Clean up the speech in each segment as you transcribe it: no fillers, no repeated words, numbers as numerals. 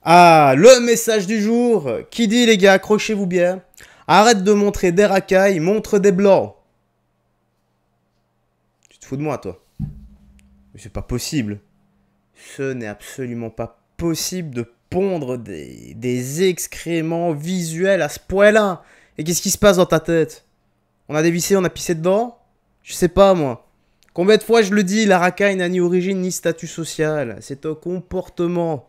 Ah, le message du jour qui dit, les gars, accrochez-vous bien. Arrête de montrer des racailles, montre des blancs. Tu te fous de moi, toi? Mais c'est pas possible. Ce n'est absolument pas possible de pondre des excréments visuels à ce point-là. Et qu'est-ce qui se passe dans ta tête? On a dévissé, on a pissé dedans? Je sais pas, moi. Combien de fois je le dis, la racaille n'a ni origine ni statut social. C'est un comportement.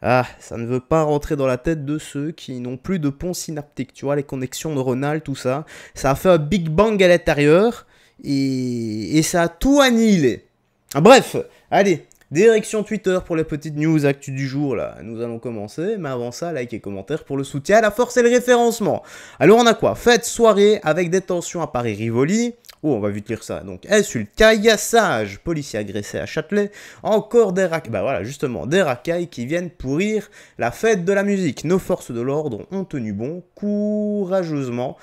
Ah, ça ne veut pas rentrer dans la tête de ceux qui n'ont plus de pont synaptique, tu vois, les connexions neuronales, tout ça. Ça a fait un Big Bang à l'intérieur et ça a tout annihilé. Ah, bref, allez, direction Twitter pour les petites news actu du jour, là. Nous allons commencer, mais avant ça, like et commentaire pour le soutien à la force et le référencement. Alors on a quoi? Fête, soirée, avec détention à Paris-Rivoli. Oh, on va vite lire ça. Donc, insulte, caillassage, policier agressé à Châtelet, encore des racailles. Bah voilà, justement, des racailles qui viennent pourrir la fête de la musique. Nos forces de l'ordre ont tenu bon, courageusement,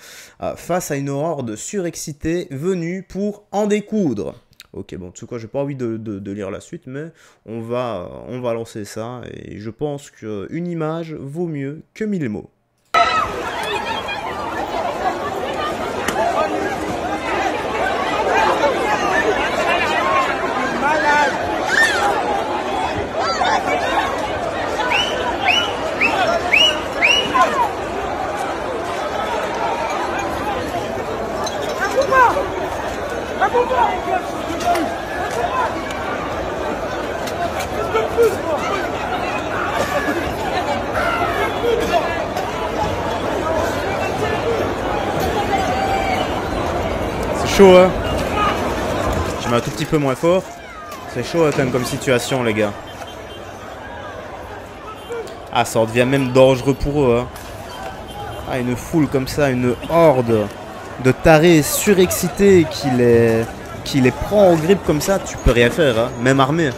face à une horde surexcitée venue pour en découdre. Ok, bon, tu sais quoi, j'ai pas envie de lire la suite, mais on va lancer ça, et je pense qu'une image vaut mieux que 1000 mots. C'est chaud, hein? Je mets un tout petit peu moins fort. C'est chaud, hein, quand même, comme situation, les gars. Ah, ça en devient même dangereux pour eux, hein. Ah, une foule comme ça, une horde de tarés surexcités qui les prend en grippe comme ça, tu peux rien faire, hein, même armé.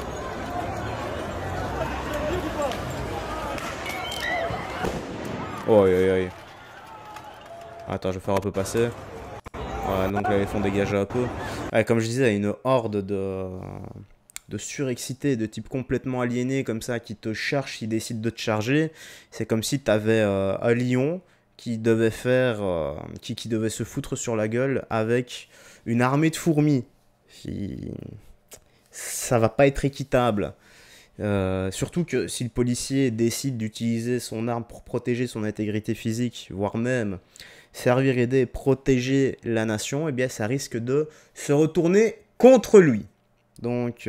Oh, aïe, aïe, aïe. Attends, je vais faire un peu passer. Ouais, donc là, ils font dégager un peu. Ouais, comme je disais, une horde de surexcités, de types complètement aliénés comme ça, qui te cherchent, qui décident de te charger. C'est comme si tu avais un lion qui devait faire, qui devait se foutre sur la gueule avec une armée de fourmis. Ça va pas être équitable. Surtout que si le policier décide d'utiliser son arme pour protéger son intégrité physique, voire même servir, aider, protéger la nation, eh bien ça risque de se retourner contre lui. Donc,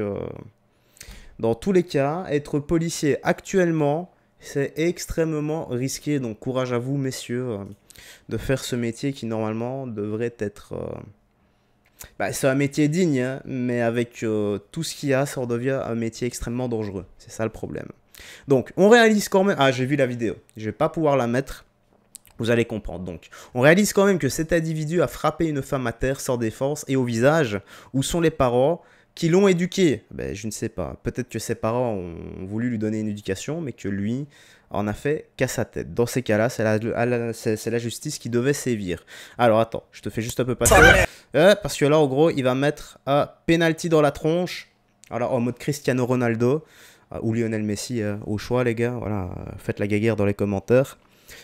dans tous les cas, être policier actuellement, c'est extrêmement risqué. Donc courage à vous, messieurs, de faire ce métier qui normalement devrait être... Bah, c'est un métier digne, hein, mais avec tout ce qu'il y a, ça en devient un métier extrêmement dangereux. C'est ça le problème. Donc, on réalise quand même... Ah, j'ai vu la vidéo. Je vais pas pouvoir la mettre. Vous allez comprendre. Donc, on réalise quand même que cet individu a frappé une femme à terre sans défense et au visage. Où sont les parents qui l'ont éduqué? Ben, je ne sais pas. Peut-être que ses parents ont voulu lui donner une éducation, mais que lui en a fait qu'à sa tête. Dans ces cas-là, c'est la justice qui devait sévir. Alors, attends, je te fais juste un peu passer. Parce que là, en gros, il va mettre un penalty dans la tronche. Alors, en mode Cristiano Ronaldo ou Lionel Messi, au choix, les gars. Voilà, faites la guéguerre dans les commentaires.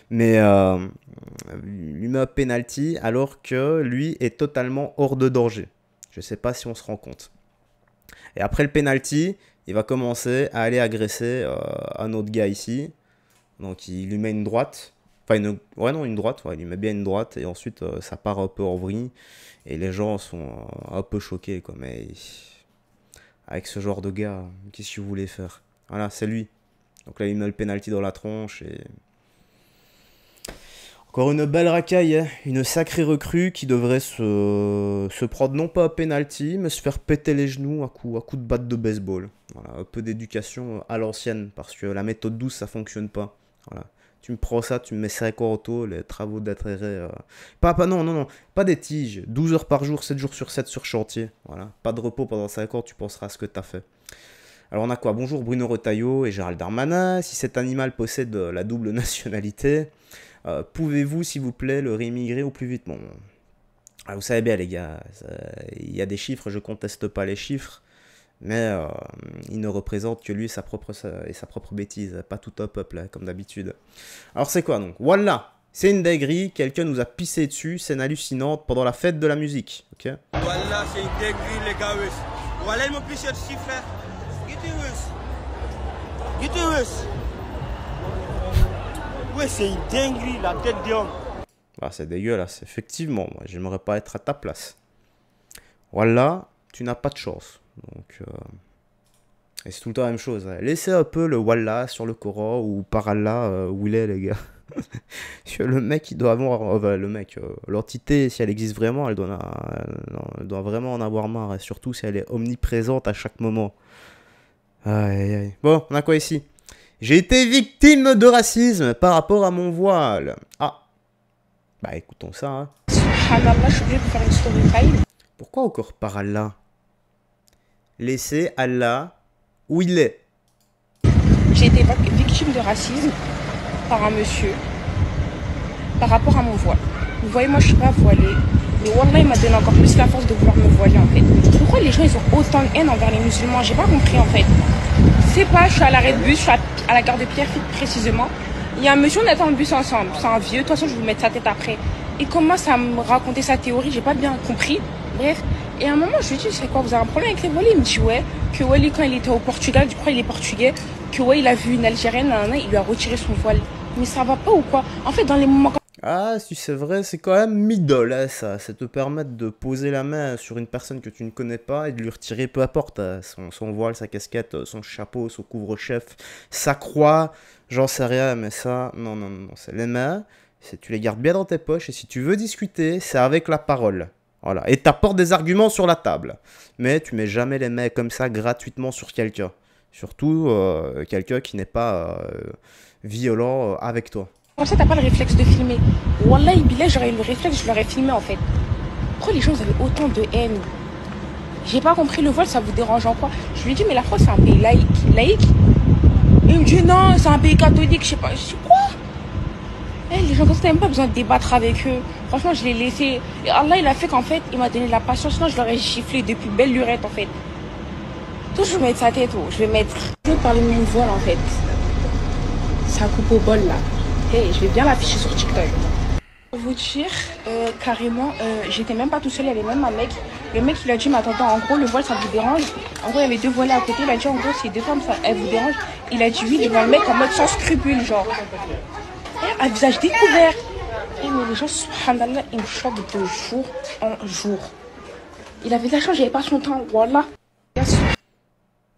Mais lui met un penalty alors que lui est totalement hors de danger. Je ne sais pas si on se rend compte. Et après le penalty, il va commencer à aller agresser un autre gars ici. Donc il lui met une droite. Enfin, une droite. Ouais, il lui met bien une droite. Et ensuite, ça part un peu en vrille. Et les gens sont un peu choqués, quoi. Mais avec ce genre de gars, qu'est-ce que vous voulez faire? Voilà, c'est lui. Donc là, il met le penalty dans la tronche et... Encore une belle racaille, hein. Une sacrée recrue qui devrait se prendre non pas à penalty, mais se faire péter les genoux à coups de batte de baseball. Voilà, un peu d'éducation à l'ancienne, parce que la méthode douce, ça fonctionne pas. Voilà. Tu me prends ça, tu me mets 5 heures auto, les travaux d'intérêt... Non, pas des tiges. 12 heures par jour, 7 jours sur 7 sur chantier. Voilà. Pas de repos pendant 5 ans, tu penseras à ce que t'as fait. Alors on a quoi? Bonjour Bruno Retailleau et Gérald Darmanin. Si cet animal possède la double nationalité... pouvez-vous, s'il vous plaît, le réimmigrer au plus vite? Bon, vous savez bien, les gars, il y a des chiffres, je conteste pas les chiffres, Mais il ne représente que lui et sa propre bêtise, pas tout un peuple, hein, comme d'habitude. Alors c'est quoi donc? Voilà, c'est une dinguerie, quelqu'un nous a pissé dessus, scène hallucinante pendant la fête de la musique, ok? Voilà, c'est une dinguerie les gars, wesh. Voilà, ils m'ont pissé dessus, frère. Guitez, wesh. Ouais, c'est une dinguerie, la tête d'homme. Ah, c'est dégueulasse, effectivement, moi j'aimerais pas être à ta place. Voilà, tu n'as pas de chance. Donc, et c'est tout le temps la même chose. Hein. Laissez un peu le Wallah sur le Coran ou par Allah où il est, les gars. Le mec, il doit avoir. L'entité, si elle existe vraiment, elle doit vraiment en avoir marre. Et surtout si elle est omniprésente à chaque moment. Aïe, aïe, aïe. Bon, on a quoi ici? J'ai été victime de racisme par rapport à mon voile. Ah. Bah écoutons ça. Hein. Subhanallah, je suis obligée de faire une story time. Pourquoi encore par Allah? Laissez Allah où il est. J'ai été victime de racisme par un monsieur par rapport à mon voile. Vous voyez, moi je suis pas voilée, mais Wallah il m'a donné encore plus la force de vouloir me voiler en fait. Pourquoi les gens ils ont autant de haine envers les musulmans? J'ai pas compris en fait. C'est pas, je suis à l'arrêt de bus, je suis à la gare de Pierrefitte précisément. Il y a un monsieur, on attend le bus ensemble. C'est un vieux, de toute façon je vais vous mettre sa tête après. Il commence à me raconter sa théorie, j'ai pas bien compris. Bref. Et à un moment, je lui dis, c'est quoi, vous avez un problème avec les voilés? Il me dit, ouais, que Wally, quand il était au Portugal, je crois il est portugais, que ouais, il a vu une Algérienne, il lui a retiré son voile. Mais ça va pas ou quoi? En fait, dans les moments... Ah, si c'est vrai, c'est quand même middle, hein, ça. Ça te permet de poser la main sur une personne que tu ne connais pas et de lui retirer, peu importe, son voile, sa casquette, son chapeau, son couvre-chef, sa croix, j'en sais rien, mais ça, non, non, non, c'est les mains, tu les gardes bien dans tes poches et si tu veux discuter, c'est avec la parole. Voilà, et t'apportes des arguments sur la table. Mais tu mets jamais les mains comme ça gratuitement sur quelqu'un. Surtout quelqu'un qui n'est pas violent avec toi. Comme ça, t'as pas le réflexe de filmer. Wallah, Bilal, j'aurais eu le réflexe, je l'aurais filmé en fait. Pourquoi les gens avaient autant de haine? J'ai pas compris, le voile, ça vous dérange en quoi? Je lui ai dit, mais la France, c'est un pays laïque. Laïque? Il me dit, non, c'est un pays catholique, je sais pas. Je dis, quoi? Les gens comme ça, t'as même pas besoin de débattre avec eux. Franchement, je l'ai laissé. Et Allah, il a fait qu'en fait, il m'a donné de la patience. Sinon, je l'aurais giflé depuis belle lurette, en fait. Tout, je vais mettre sa tête, oh. Je vais mettre. Je vais parler de mon voile, en fait. Ça coupe au bol, là. Hey, je vais bien l'afficher sur TikTok. Pour vous dire, carrément, j'étais même pas tout seul, il y avait même un mec. Le mec, il a dit, mais attends, en gros, le voile, ça vous dérange? En gros, il y avait deux voiles à côté. Il a dit, en gros, c'est deux femmes, ça, elles vous dérangent? Il a dit oui, devant le mec en mode sans scrupule, genre. À visage découvert. Et mais les gens, subhanallah, ils me choquent de jour en jour. Il avait de la chance, j'avais pas son temps, voilà.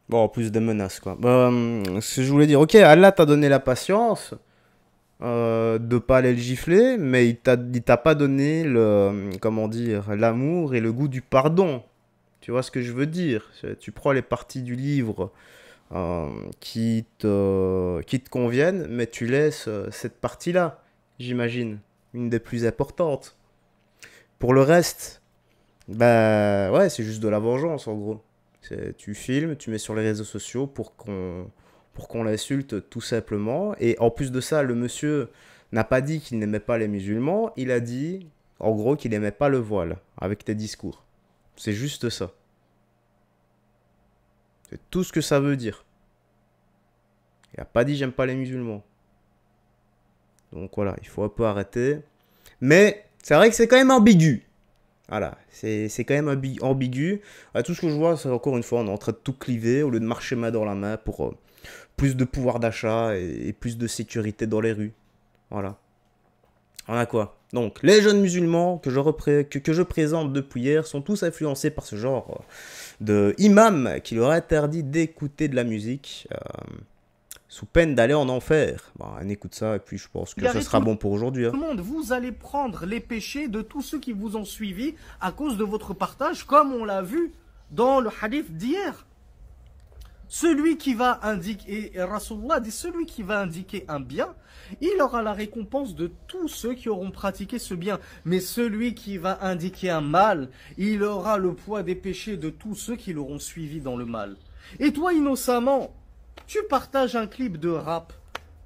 Bon, en plus des menaces, quoi. Ce que je voulais dire, ok, Allah t'a donné la patience de pas aller le gifler, mais il t'a pas donné comment dire, l'amour et le goût du pardon. Tu vois ce que je veux dire? Tu prends les parties du livre qui te conviennent, mais tu laisses cette partie-là, j'imagine, une des plus importantes. Pour le reste, bah ouais, c'est juste de la vengeance en gros. Tu filmes, tu mets sur les réseaux sociaux pour qu'on l'insulte tout simplement. Et en plus de ça, le monsieur n'a pas dit qu'il n'aimait pas les musulmans, il a dit en gros qu'il n'aimait pas le voile avec tes discours. C'est juste ça. C'est tout ce que ça veut dire. Il n'a pas dit j'aime pas les musulmans. Donc voilà, il faut un peu arrêter. Mais c'est vrai que c'est quand même ambigu. Voilà, c'est quand même ambigu. Tout ce que je vois, c'est encore une fois, on est en train de tout cliver au lieu de marcher main dans la main pour plus de pouvoir d'achat et plus de sécurité dans les rues. Voilà. On a quoi? Donc, les jeunes musulmans que je présente depuis hier sont tous influencés par ce genre de imam qui leur interdit d'écouter de la musique sous peine d'aller en enfer. Bon, on écoute ça et puis je pense que ce sera bon pour aujourd'hui. Hein. Tout le monde, vous allez prendre les péchés de tous ceux qui vous ont suivi à cause de votre partage, comme on l'a vu dans le hadith d'hier. Celui qui va indiquer, et Rasulullah dit, celui qui va indiquer un bien, il aura la récompense de tous ceux qui auront pratiqué ce bien. Mais celui qui va indiquer un mal, il aura le poids des péchés de tous ceux qui l'auront suivi dans le mal. Et toi, innocemment, tu partages un clip de rap.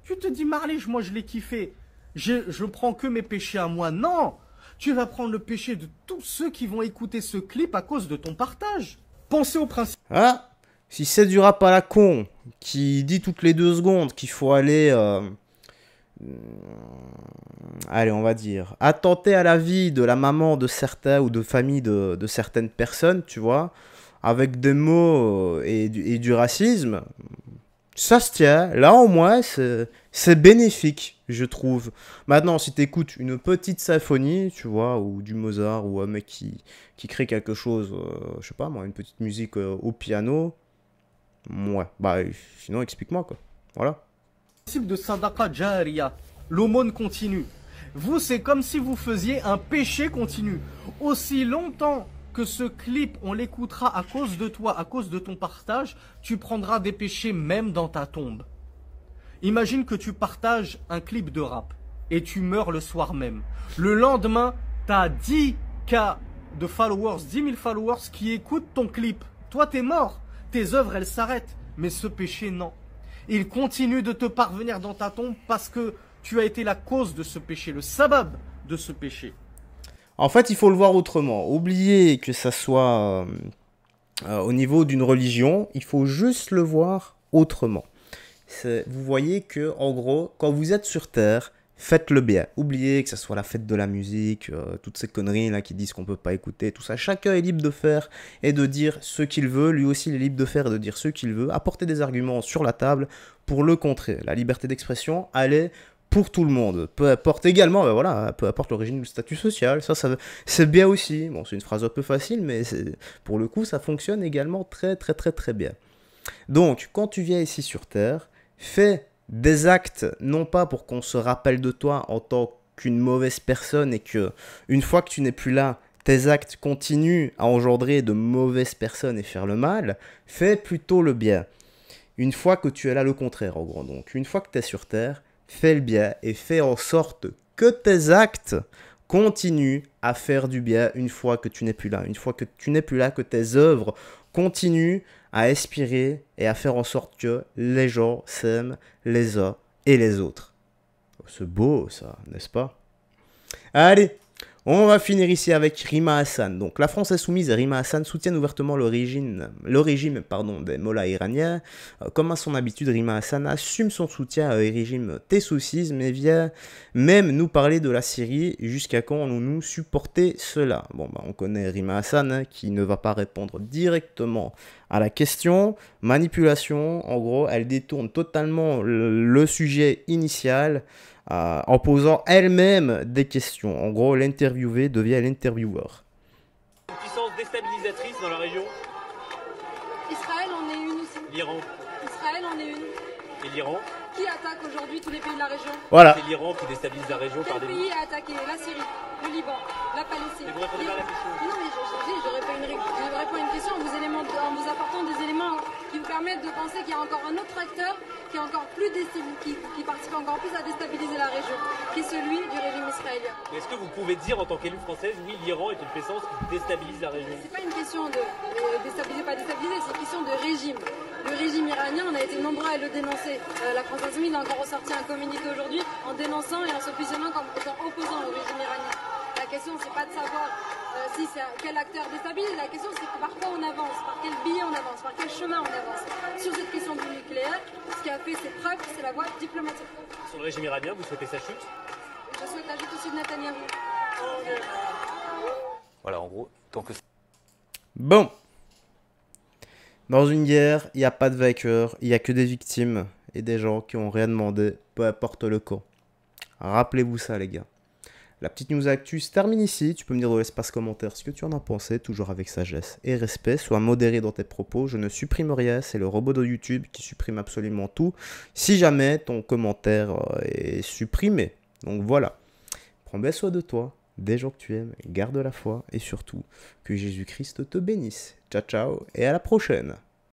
Tu te dis, Marlèche, moi je l'ai kiffé. Je prends que mes péchés à moi. Non, tu vas prendre le péché de tous ceux qui vont écouter ce clip à cause de ton partage. Pensez au principe. Ah, Si c'est du rap à la con, qui dit toutes les 2 secondes qu'il faut aller... allez, on va dire, attenter à la vie de la maman de certains ou de familles de certaines personnes, tu vois, avec des mots et du racisme, ça se tient. Là, au moins, c'est bénéfique, je trouve. Maintenant, si t'écoutes une petite symphonie, tu vois, ou du Mozart, ou un mec qui crée quelque chose, je sais pas moi, une petite musique au piano, ouais, bah, sinon, explique-moi, quoi. Voilà. Principe de sadaqa jariya, l'aumône continue. Vous, c'est comme si vous faisiez un péché continu. Aussi longtemps que ce clip, on l'écoutera à cause de toi, à cause de ton partage, tu prendras des péchés même dans ta tombe. Imagine que tu partages un clip de rap et tu meurs le soir même. Le lendemain, tu as 10K de followers, 10 000 followers qui écoutent ton clip. Toi, t'es mort. Tes œuvres, elles s'arrêtent. Mais ce péché, non. Il continue de te parvenir dans ta tombe parce que tu as été la cause de ce péché, le sabab de ce péché. En fait, il faut le voir autrement. Oubliez que ça soit au niveau d'une religion, il faut juste le voir autrement. Vous voyez que, en gros, quand vous êtes sur Terre, faites le bien. Oubliez que ce soit la fête de la musique, toutes ces conneries là qui disent qu'on peut pas écouter, tout ça. Chacun est libre de faire et de dire ce qu'il veut. Lui aussi, il est libre de faire et de dire ce qu'il veut. Apporter des arguments sur la table pour le contrer. La liberté d'expression, elle est pour tout le monde. Peu importe également, ben voilà, peu importe l'origine ou le statut social. Ça c'est bien aussi. Bon, c'est une phrase un peu facile, mais pour le coup, ça fonctionne également très bien. Donc, quand tu viens ici sur Terre, fais des actes, non pas pour qu'on se rappelle de toi en tant qu'une mauvaise personne et que, une fois que tu n'es plus là, tes actes continuent à engendrer de mauvaises personnes et faire le mal, fais plutôt le bien. Une fois que tu es là, le contraire en gros. Donc, une fois que tu es sur Terre, fais le bien et fais en sorte que tes actes continuent à faire du bien une fois que tu n'es plus là. Une fois que tu n'es plus là, que tes œuvres continuent à aspirer et à faire en sorte que les gens s'aiment les uns et les autres. C'est beau ça, n'est-ce pas? Allez, on va finir ici avec Rima Hassan. Donc la France insoumise et Rima Hassan soutiennent ouvertement le régime des mollahs iraniens. Comme à son habitude, Rima Hassan assume son soutien au régime tessouciste, mais vient même nous parler de la Syrie. Jusqu'à quand allons-nous supporter cela? Bon, bah, on connaît Rima Hassan hein, qui ne va pas répondre directement à la question. Manipulation, en gros, elle détourne totalement le sujet initial. En posant elle-même des questions. En gros, l'interviewé devient l'intervieweur. Une puissance déstabilisatrice dans la région. Israël en est une aussi. L'Iran. Israël en est une. Et l'Iran. Qui attaque aujourd'hui tous les pays de la région? Voilà. C'est l'Iran qui déstabilise la région par Quel des... pays a attaqué? La Syrie, le Liban, la Palestine. Mais vous répondez pas à la question. Non mais je réponds à une question en vous apportant des éléments qui vous permettent de penser qu'il y a encore un autre acteur qui est encore plus qui participe encore plus à déstabiliser la région, qui est celui du régime israélien. Mais est-ce que vous pouvez dire en tant qu'élue française, oui, l'Iran est une puissance qui déstabilise la région? C'est pas une question de déstabiliser, pas déstabiliser, c'est une question de régime. Le régime iranien, on a été nombreux à le dénoncer. La France Insoumise a encore ressorti un communiqué aujourd'hui en dénonçant et en se positionnant comme étant opposant au régime iranien. La question, c'est pas de savoir si c'est quel acteur déstabilise, la question c'est par quoi on avance, par quel billet on avance, par quel chemin on avance. Sur cette question du nucléaire, ce qui a fait ses preuves, c'est la voie diplomatique. Sur le régime iranien, vous souhaitez sa chute? Je souhaite la chute aussi de Netanyahou. Voilà, en gros, tant que... Bon. Dans une guerre, il n'y a pas de vainqueur, il n'y a que des victimes et des gens qui n'ont rien demandé, peu importe le camp. Rappelez-vous ça, les gars. La petite news actu se termine ici. Tu peux me dire dans l'espace commentaire ce que tu en as pensé, toujours avec sagesse et respect. Sois modéré dans tes propos. Je ne supprime rien. C'est le robot de YouTube qui supprime absolument tout. Si jamais ton commentaire est supprimé. Donc voilà. Prends bien soin de toi, des gens que tu aimes, garde la foi et surtout que Jésus-Christ te bénisse. Ciao ciao et à la prochaine.